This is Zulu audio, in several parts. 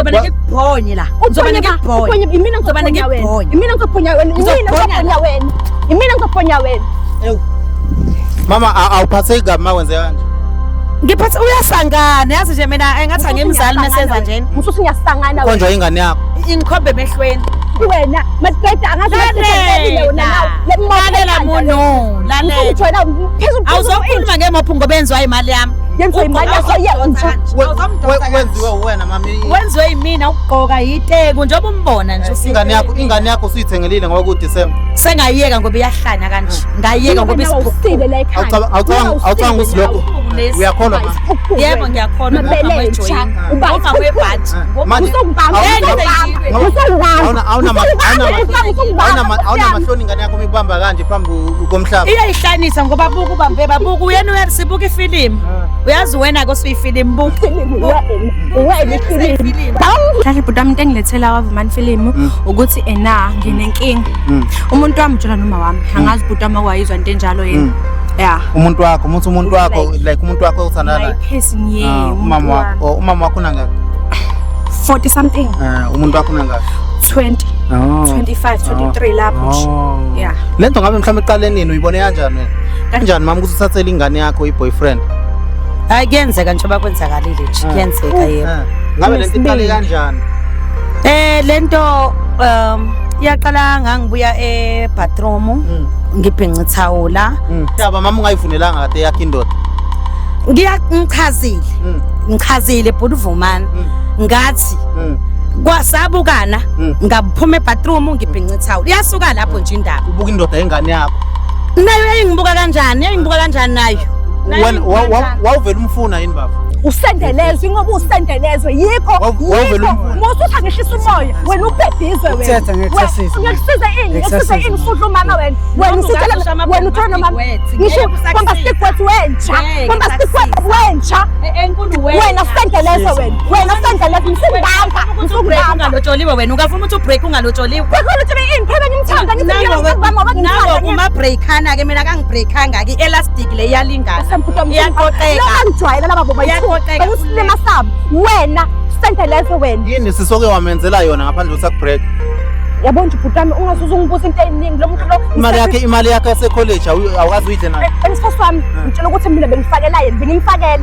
ngizobe ngikubhonye la. Ngizobe ngikubhonye. Imina ngizobhonya wena. Imina ngizobhonya wena. Imina ngizobhonya wena. Mama awuphatheki kabi mawenze kanje. Ngiphatha uyasangana yazi nje mina engathi angimzali mesenza njeni. Musuthi ngiyasangana wena. Konjwa ingane yakho. Ingikhombe emehlweni. Wena masiqeda angazi lalela muno lalela awuzokhuluma ngemopho ngoba enziwa imali yami yenziwa imali yakho yenza wenziwe wena mami wenziwe yimina ukugqoka yiteku njengoba umbona nje ingane yakho usuyithengelile ngoba ku December sengayiyeka ngoba iyahlanya kanje ngayiyeka ngoba isiphukile la ekhaya awucanga ukuthi lokho uyakholwa mama yebo ngiyakholwa uba webhathi awuna mahloni ingane yakho mikubamba kanje phambi komhlaba iyayihlanisa ngoba buku ubambe babuku uyena uyasibuka ifilimu uyazi wena ko suyifilimu buku wena ifilimu Kahle bhuti wami into engilethela wavumani film ukuthi ena nginenkinga umuntu wami utshela noma wami angazi bhuti wami akwayizwa into enjalo yena yeah umuntu wakho like umuntu wakho uthandana naye person umama wakho unangaka 40 something umuntu wakho unangaka 20 25 23 lapho yeah lento ngabe mhlawumbe iqale nini uyibone kanjani wena kanjani mama ukuthi uthathele ingane yakho iboyfriend hayi kuyenzeka nje bakwenzakalile nje kuyenzeka yebo ngabe lento iqale kanjani lento iyaqala ngangibuya ebathroom ngiphenqa ithawula yaba mama ungayivunelanga kade yakhe indoda ngichazile bhuti Vumani ngathi kwasabukana ngaphuma ebathroom ngibhenqa ithawula iyasuka lapho nje indaba ubuka indoda yengane yakho nayo yayingibuka kanjani nayo wawuvela umfuna yini baba usendelezwe ngoba usendelezwe yikho musuthi angehlisa umoya wena ubhebhizwe wena ngiyasiza ini futhi umama wena usithela wena uthona mama ngisho bomba stick wethu wentsha wena usendelezwe wena usendelezwe msinganga ungalotsholiwe wena ungafuna ukuthi ubreak ungalotsholiwe ini phela ngimthanda nawo uma breakana ke mina kangibreakanga ke elastic le iyalingana iyaqoqeka ngijwayela laba boba usilima sabo wena sendelezwe wena yini sisoke wamenzela yona ngaphandle usakubreak yabona nje bhuti wami ungasuza ungibuza into eyiningi lo muntu lo imali yakhe yase college awukazi uyidle nayo Mfowethu wami ngitshela ukuthi mina bengifakela yena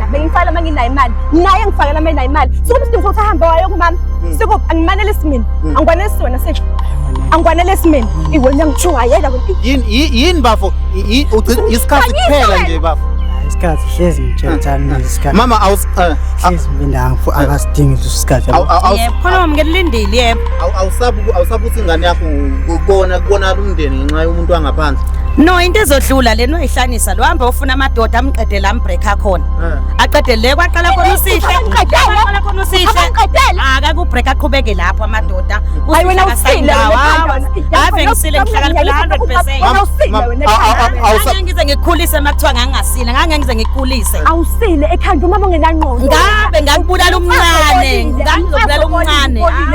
bengimfakela manginayo imali naye ngifakela manginayo imali sikuba sidinga ukuthi ahambe wayo kumama sikuba angimanele simini angwanelisi wena sethi angwanele simini iwena ngijunga yena yini bafo isikhathi kuphela nje bafo isikhathi hlezi ngitshela isikhathi mama hlezi mina akasidingi isikhathi yebo khona ngilindile yebo awusabu ukuthi ingane yakho kubona umndeni ngenxa yomuntu wangaphansi no into ezodlula lena uyihlanisa lo hamba ufuna amadoda amqedele ambreak akhona aqedele kwaqala khona usihle akakubreak aqhubeke lapho amadoda hayi wena usile ave ngisile ngihlakala 100% ngize ngikhulise makuthiwa ngangasile ngangengize ngikhulise awusile ekhanda umama ongenangqondo ngabe ngakubulala umncane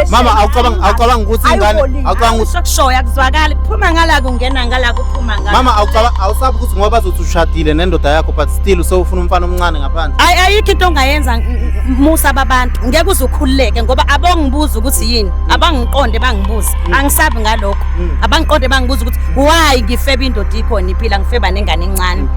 mama awucabanga ukuthi ingane awucabanga ukuthi sokushoya kuzwakala kuphuma ngala kungena ngala kuphuma ngala mama awusabi ukuthi ngoba bazothi ushadile nendoda yakho but still usofuna umfana omncane ngaphandle ayikho into ongayenza musa babantu ngeke uzukhululeke ngoba abongibuza ukuthi yini abangiqonde bangibuza angisabi ngalokho abangiqonde bangibuza ukuthi why ngifeba indoda ikhona iphila ngifeba nengane encane